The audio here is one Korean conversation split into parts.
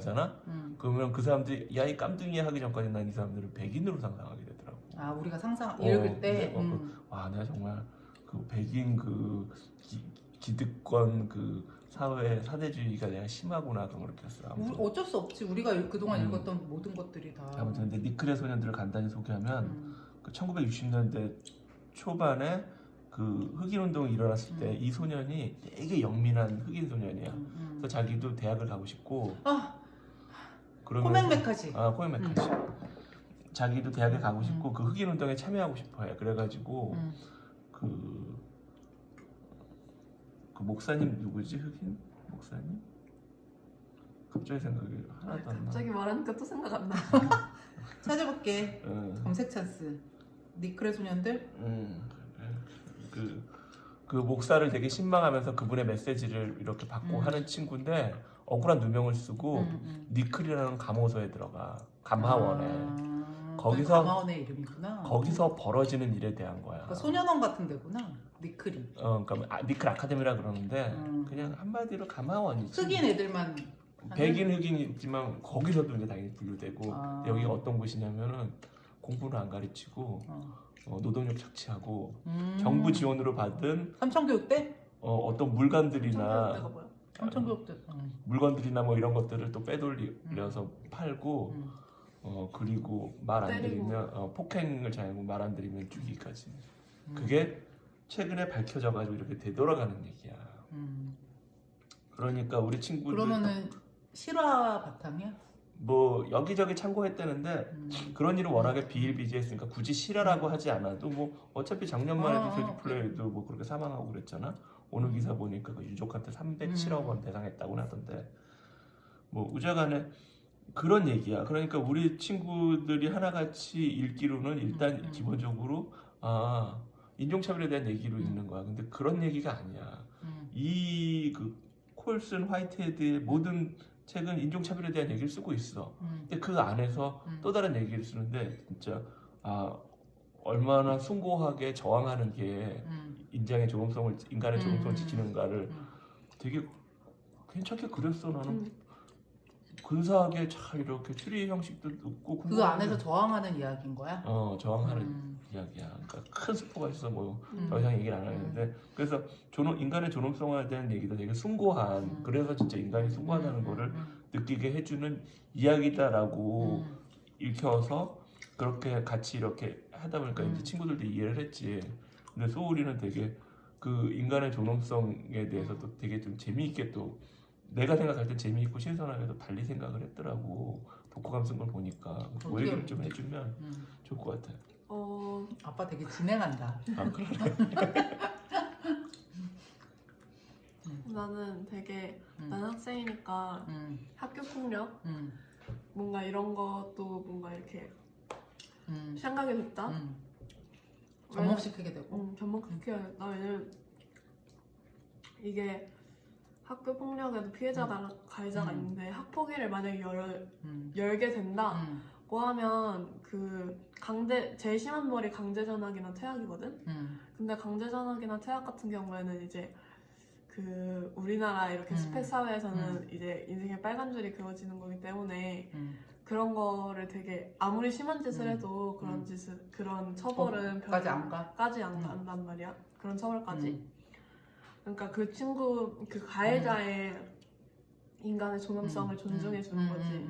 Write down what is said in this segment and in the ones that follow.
잖아. 그러면 그 사람들이 야 이 깜둥이 하기 전까지 난 이 사람들을 백인으로 상상하게 되더라고. 아 우리가 읽을 때 와 내가 정말 그 백인 그 기득권 그 사회 사대주의가 내가 심하구나 그런 걸 느꼈어. 어쩔 수 없지. 우리가 그동안 읽었던 모든 것들이 다. 아무튼 근데 니클의 소년들을 간단히 소개하면 그 1960년대 초반에 그 흑인 운동이 일어났을 때 이 소년이 되게 영민한 흑인 소년이야. 그래서 자기도 대학을 가고 싶고. 코맥 메카지. 코맥 메카지. 자기도 대학에 가고 싶고 그 흑인 운동에 참여하고 싶어해. 그래가지고 그 목사님 누구지? 흑인 목사님? 갑자기 생각이 하나도 안 나. 갑자기 말하니까 또 생각 안 나. 찾아볼게. 검색 찬스. 니클의 소년들. 그 목사를 되게 신망하면서 그분의 메시지를 이렇게 받고 하는 친구인데 억울한 누명을 쓰고 니클이라는 감호소에 들어가. 감화원에. 거기서 감화원의 이름이구나. 거기서 벌어지는 일에 대한 거야. 그러니까 소년원 같은 데구나. 니클이. 그러니까 니클 아카데미라 그러는데 그냥 한마디로 감화원이지. 흑인 애들만. 백인 흑인이 있지만 거기서도 이제 당연히 분류되고 여기가 어떤 곳이냐면은 공부를 안 가르치고 노동력 착취하고 정부 지원으로 받은 삼천교육대? 어떤 물건들이나 내가 뭐야? 삼천교육대. 물건들이나 뭐 이런 것들을 또 빼돌려서 팔고 그리고 말 안 들으면 폭행을 자행하고 말 안 들으면 죽이기까지. 그게 최근에 밝혀져가지고 이렇게 되돌아가는 얘기야. 그러니까 우리 친구들 그러면은 실화 바탕이야? 뭐 여기저기 참고했다는데 그런 일을 워낙에 비일비재했으니까 굳이 실화라고 하지 않아도 뭐 어차피 작년만 해도 조지 플레이도 뭐 그렇게 사망하고 그랬잖아. 오늘 기사 보니까 그 유족한테 307억 원 배상했다고 하던데 뭐 우자간에 그런 얘기야. 그러니까 우리 친구들이 하나같이 읽기로는 일단 기본적으로 인종차별에 대한 얘기로 읽는 거야. 근데 그런 얘기가 아니야. 이 그 콜슨 화이트헤드의 모든 책은 인종차별에 대한 얘기를 쓰고 있어. 근데 그 안에서 또 다른 얘기를 쓰는데 진짜 얼마나 숭고하게 저항하는 게 인간의 존엄성을 지키는가를 되게 괜찮게 그렸어. 나는 근사하게 잘 이렇게 추리 형식도 있고 그 안에서 저항하는 이야기인 거야? 저항하는 이야기야. 그러니까 큰 스포가 있어 뭐 더 이상 얘기를 안 하는데 그래서 인간의 존엄성에 대한 얘기도 되게 숭고한 그래서 진짜 인간이 숭고하다는 거를 느끼게 해주는 이야기다라고 읽혀서 그렇게 같이 이렇게 하다 보니까 이제 친구들도 이해를 했지. 근데 소울이는 되게 그 인간의 존엄성에 대해서도 되게 좀 재미있게 또 내가 생각할 때 재미있고 신선하게도 달리 생각을 했더라고. 독후감 쓴 걸 보니까 그 얘기를 좀 해주면 좋을 것 같아. 아빠 되게 진행한다. 그러네. 나는 되게 난 학생이니까 학교 폭력 뭔가 이런 것도 뭔가 이렇게 생각이 됐다. 접목시키게 되고. 접목시켜야겠다. 왜냐면 이게 학교 폭력에도 피해자가 가해자가 있는데 학폭위를 만약에 열게 된다고 하면 그 제일 심한 벌이 강제전학이나 퇴학이거든. 근데 강제전학이나 퇴학 같은 경우에는 이제 그 우리나라 이렇게 스펙 사회에서는 이제 인생의 빨간 줄이 그어지는 거기 때문에 그런 거를 되게 아무리 심한 짓을 해도 그런 처벌은 까지 안 가? 까지 안 간단 말이야. 그런 처벌까지. 그러니까 그 친구 그 가해자의 인간의 존엄성을 존중해 주는 거지.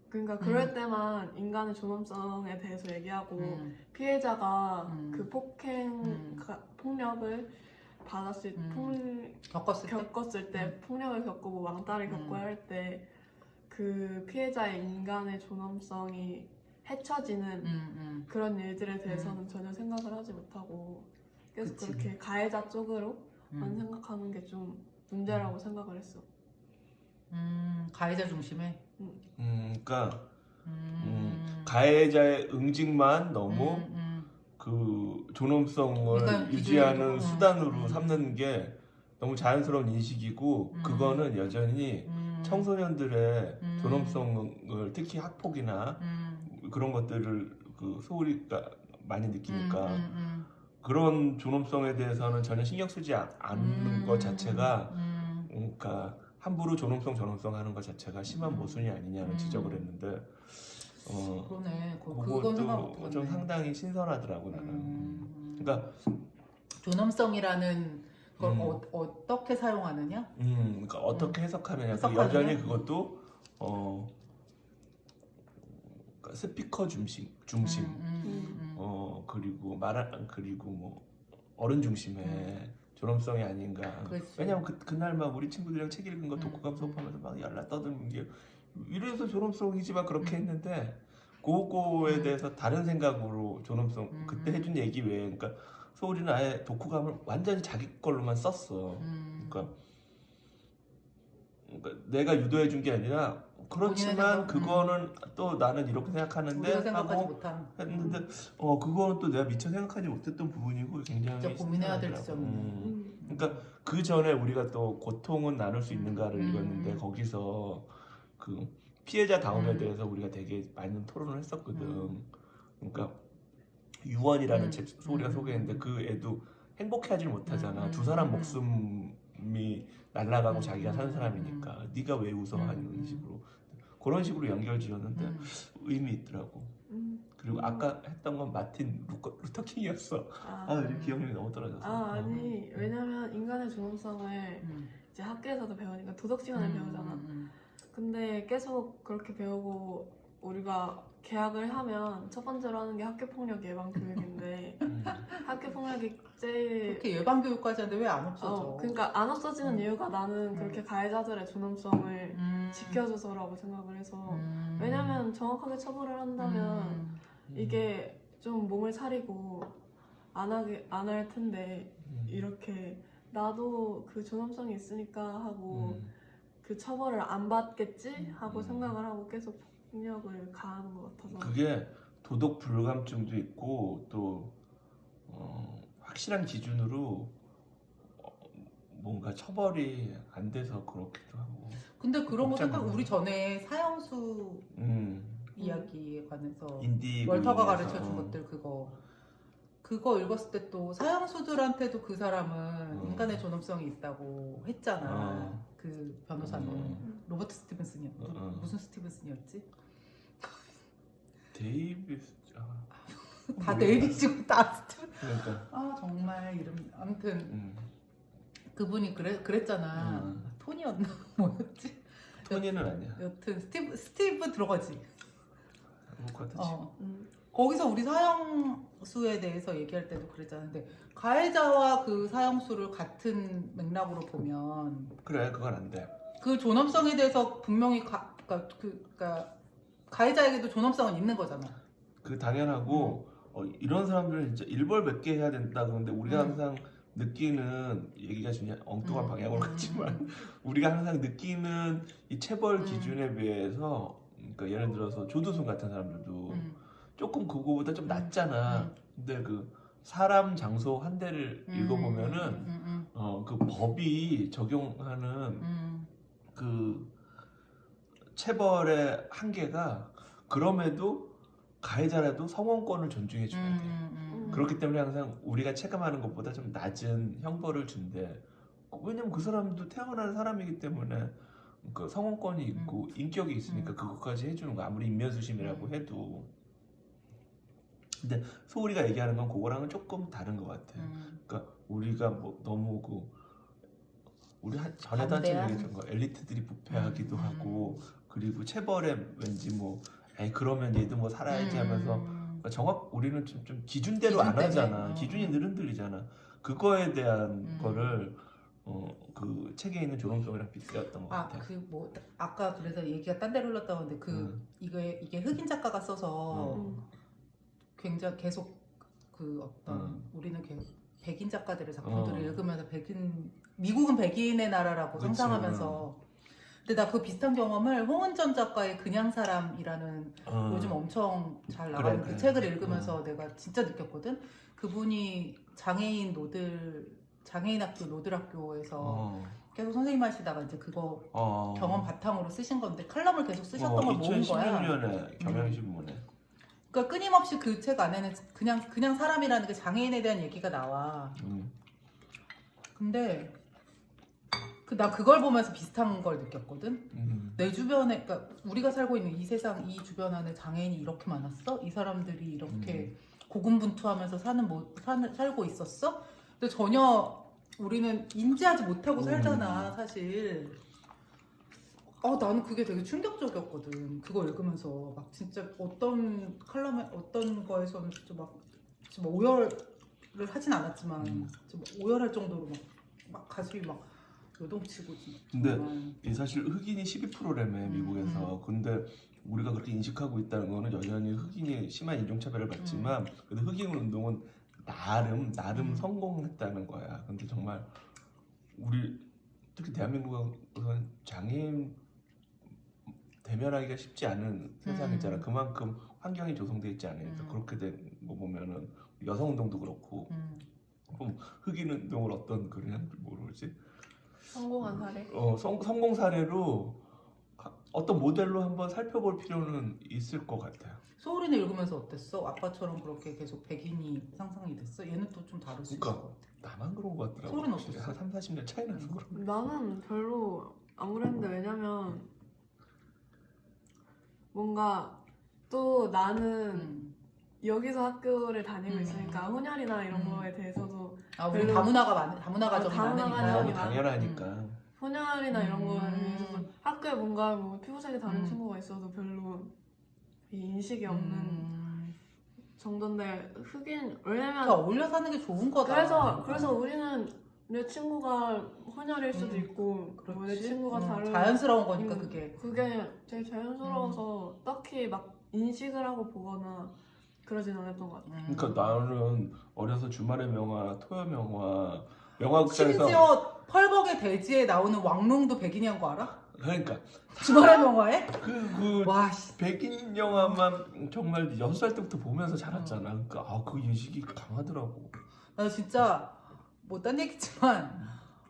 그러니까 그럴 때만 인간의 존엄성에 대해서 얘기하고 피해자가 그 폭력을 받았을 겪었을 때 폭력을 겪고 왕따를 겪고 할 때 그 피해자의 인간의 존엄성이 헤쳐지는 그런 일들에 대해서는 전혀 생각을 하지 못하고 계속 그렇게 가해자 쪽으로만 생각하는 게 좀 문제라고 생각을 했어. 가해자 중심에. 그러니까 가해자의 응징만 너무 그 존엄성을 유지하는 수단으로 삼는 게 너무 자연스러운 인식이고 그거는 여전히 청소년들의 존엄성을 특히 학폭이나 그런 것들을 그 소울이가 많이 느끼니까 그런 존엄성에 대해서는 전혀 신경 쓰지 않는 것 자체가 그러니까 함부로 존엄성 하는 것 자체가 심한 모순이 아니냐는 지적을 했는데 그러네. 그건 생각 못 그것도 좀 해봤네. 상당히 신선하더라고 나는. 그러니까 존엄성이라는 걸 어떻게 사용하느냐? 그러니까 어떻게 해석하느냐. 그 해석하느냐? 여전히 그것도 그러니까 스피커 중심, 그리고 뭐 어른 중심의 존엄성이 아닌가. 그렇지. 왜냐면 그날 막 우리 친구들이랑 책 읽은 거 독후감 수업하면서 막 yar라 떠드는 게 이래서 존엄성이지만 그렇게 했는데 그거에 대해서 다른 생각으로 존엄성 그때 해준 얘기 외에 그러니까 소울이는 아예 독후감을 완전히 자기 걸로만 썼어. 그러니까 내가 유도해 준 게 아니라 그렇지만 그거는 또 나는 이렇게 생각하는데 우리가 생각하지 하고 못한. 했는데 그거는 또 내가 미처 생각하지 못했던 부분이고 굉장히 진짜 고민해야 될 신선하더라고. 지점이네. 그러니까 그 전에 우리가 또 고통은 나눌 수 있는가를 음. 읽었는데 거기서 그 피해자 다움에 대해서 우리가 되게 많은 토론을 했었거든. 그러니까 유언이라는 책 소리가 소개했는데 그 애도 행복해하지 못하잖아. 두 사람 목숨이 날아가고 자기가 산 사람이니까 네가 왜 웃어 하는 식으로 그런 식으로 연결 지었는데 의미 있더라고. 그리고 아까 했던 건 마틴 루터킹이었어. 요즘 기억력이 너무 떨어져서. 아니 왜냐면 인간의 존엄성을 이제 학교에서도 배우니까 도덕 시간에 배우잖아. 근데 계속 그렇게 배우고 우리가 계약을 하면 첫 번째로 하는 게 학교폭력 예방 교육인데 학교폭력이 제일 그렇게 예방 교육까지 하는데 왜 안 없어져? 그러니까 안 없어지는 이유가 나는 그렇게 가해자들의 존엄성을 지켜줘서라고 생각을 해서 왜냐면 정확하게 처벌을 한다면 이게 좀 몸을 사리고 안 할 텐데 이렇게 나도 그 존엄성이 있으니까 하고 그 처벌을 안 받겠지 하고 생각을 하고 계속 폭력을 가하는 것 같아서 그게 도덕 불감증도 있고 또 확실한 기준으로 뭔가 처벌이 안 돼서 그렇기도 하고. 근데 그런 거 생각 복잡하네. 우리 전에 사형수 이야기에 관해서 인디 월터가 고인에서. 가르쳐준 것들 그거 읽었을 때 또 사형수들한테도 그 사람은 인간의 존엄성이 있다고 했잖아. 그 변호사는 로버트 스티븐슨이었 무슨 스티븐슨이었지? 데이비스 다 데이비스고 다 스티븐. 그러니까 정말 이름 아무튼 그분이 그랬잖아. 토니였나 뭐였지? 토니는 아니야. 여튼 스티브 들어가지. 그거 같았지. 거기서 우리 사형수에 대해서 얘기할 때도 그랬잖아. 근데 가해자와 그 사형수를 같은 맥락으로 보면 그래 그건 안 돼. 그 존엄성에 대해서 분명히 그러니까 가해자에게도 존엄성은 있는 거잖아. 그 당연하고 이런 사람들은 진짜 일벌백계 해야 된다 그러는데 우리가 항상 느끼는 얘기가 중요한 엉뚱한 방향으로 갔지만 우리가 항상 느끼는 이 체벌 기준에 비해서 그러니까 예를 들어서 조두순 같은 사람들도 조금 그거보다 좀 낮잖아. 근데 그 사람 장소 한 대를 읽어보면은 그 법이 적용하는 그 체벌의 한계가 그럼에도 가해자라도 성원권을 존중해 줘야 돼. 그렇기 때문에 항상 우리가 체감하는 것보다 좀 낮은 형벌을 준대. 왜냐면 그 사람도 태어난 사람이기 때문에 그 성원권이 있고 인격이 있으니까 그것까지 해주는 거 아무리 인면수심이라고 해도. 근데 소울이가 얘기하는 건 그거랑은 조금 다른 것 같아. 그러니까 우리가 뭐 너무 우리 전에도 한참 얘기했던 거 엘리트들이 부패하기도 하고 그리고 체벌에 왠지 뭐 그러면 얘도 뭐 살아야지 하면서 그러니까 우리는 좀 기준대로 안 하잖아. 기준이 늘 흔들리잖아. 그거에 대한 거를 그 책에 있는 존엄성이랑 비슷했던 것 같아. 아까 그래서 얘기가 딴 데로 흘렀다고 하는데 이게 흑인 작가가 써서 굉장히 계속 그 어떤 우리는 백인 작가들의 작품들을 읽으면서 미국은 백인의 나라라고 그치. 상상하면서 근데 나 그 비슷한 경험을 홍은전 작가의 그냥 사람이라는 요즘 엄청 잘 나가는 그 책을 읽으면서 내가 진짜 느꼈거든. 그분이 장애인 학교 노들학교에서 계속 선생님 하시다가 이제 그거 경험 바탕으로 쓰신 건데 칼럼을 계속 쓰셨던 걸 모은 거야. 2016년에 경향신문에. 그러니까 끊임없이 그 책 안에는 그냥 사람이라는 게 장애인에 대한 얘기가 나와. 근데 나 그걸 보면서 비슷한 걸 느꼈거든. 내 주변에, 그러니까 우리가 살고 있는 이 세상, 이 주변 안에 장애인이 이렇게 많았어? 이 사람들이 이렇게 고군분투하면서 살고 있었어? 근데 전혀 우리는 인지하지 못하고 살잖아, 사실. 나는 그게 되게 충격적이었거든. 그거 읽으면서 막 진짜 어떤 칼럼에 어떤 거에서는 좀 오열을 하진 않았지만 좀 오열할 정도로 막 가슴이 막 요동치고. 근데 이 사실 흑인이 12%라며 미국에서. 근데 우리가 그렇게 인식하고 있다는 거는 여전히 흑인이 심한 인종차별을 받지만 그래도 흑인 운동은 나름 성공했다는 거야. 근데 정말 우리 특히 대한민국은 장애인 대면하기가 쉽지 않은 세상이잖아. 그만큼 환경이 조성돼 있지 않으니까 그렇게 된 거 보면은 여성 운동도 그렇고 그럼 흑인 운동을 어떤 그냥 모르지? 성공한 사례? 성공 사례로 어떤 모델로 한번 살펴볼 필요는 있을 것 같아요. 소울이는 읽으면서 어땠어? 아빠처럼 그렇게 계속 백인이 상상이 됐어? 얘는 또 좀 다를 수 있을 것 같아. 나만 그런 것 같더라고. 소울은 어땠어? 한 3, 40년 차이 나서 그런 거. 나는 별로 안 그랬는데 왜냐면 뭔가 또 나는 여기서 학교를 다니고 있으니까 혼혈이나 이런 거에 대해서도 우리 별로- 다문화 가정이 다문화 많으니까. 가정이 당연하니까. 혼혈이나 이런 거에 대해서 학교에 뭔가 뭐 피부색이 다른 친구가 있어도 별로 이 인식이 없는 정도인데 흑인 왜냐면 어울려 사는 게 좋은 거다. 그래서 우리는 내 친구가 혼혈일 수도 있고 뭐내 친구가 다른 자연스러운 거니까 그게. 그게 되게 자연스러워서 딱히 막 인식을 하고 보거나 그러진 않았던 것 같아. 그러니까 나는 어려서 주말의 명화, 토요 영화극장에서 심지어 펄벅의 대지에 나오는 왕롱도 백인이한 거 알아? 그러니까 주말의 명화에? 그 와 씨. 백인 영화만 정말 6살 때부터 보면서 자랐잖아. 그러니까 그 인식이 강하더라고. 나 진짜 뭐 딴 얘기지만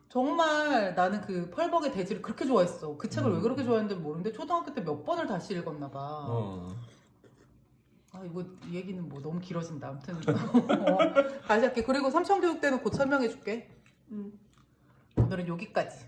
정말 나는 그 펄벅의 대지를 그렇게 좋아했어. 그 책을 왜 그렇게 좋아했는지 모르는데 초등학교 때 몇 번을 다시 읽었나 봐. 이거 이 얘기는 뭐 너무 길어진다. 아무튼 다시 할게. 그리고 삼성교육대는 곧 설명해 줄게. 오늘은 여기까지.